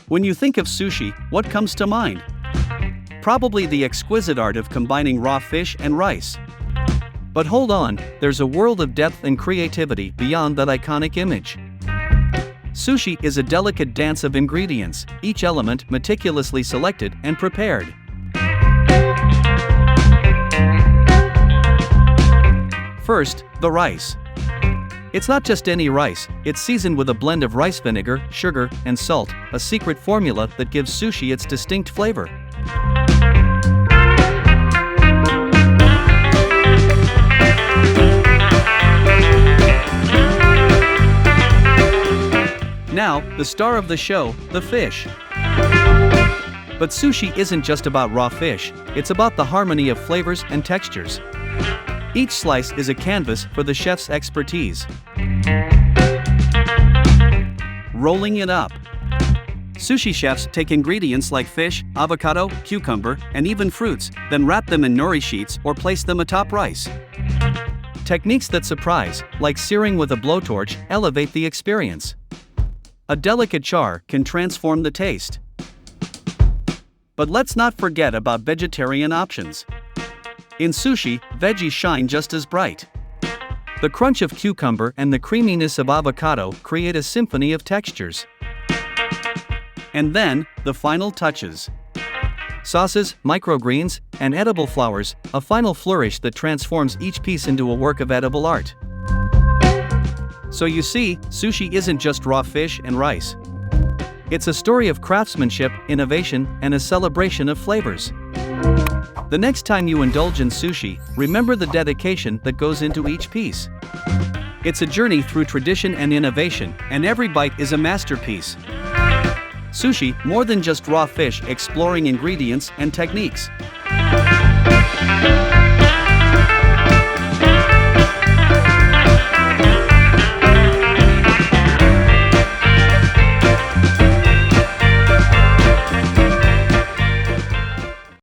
When you think of sushi, what comes to mind? Probably the exquisite art of combining raw fish and rice. But hold on, there's a world of depth and creativity beyond that iconic image. Sushi is a delicate dance of ingredients, each element meticulously selected and prepared. First, the rice. It's not just any rice, it's seasoned with a blend of rice vinegar, sugar, and salt, a secret formula that gives sushi its distinct flavor. Now, the star of the show, the fish. But sushi isn't just about raw fish, it's about the harmony of flavors and textures. Each slice is a canvas for the chef's expertise. Rolling it up. Sushi chefs take ingredients like fish, avocado, cucumber, and even fruits, then wrap them in nori sheets or place them atop rice. Techniques that surprise, like searing with a blowtorch, elevate the experience. A delicate char can transform the taste. But let's not forget about vegetarian options. In sushi, veggies shine just as bright. The crunch of cucumber and the creaminess of avocado create a symphony of textures. And then, the final touches. Sauces, microgreens, and edible flowers, a final flourish that transforms each piece into a work of edible art. So you see, sushi isn't just raw fish and rice. It's a story of craftsmanship, innovation, and a celebration of flavors. The next time you indulge in sushi, remember the dedication that goes into each piece. It's a journey through tradition and innovation, and every bite is a masterpiece. Sushi, more than just raw fish, exploring ingredients and techniques.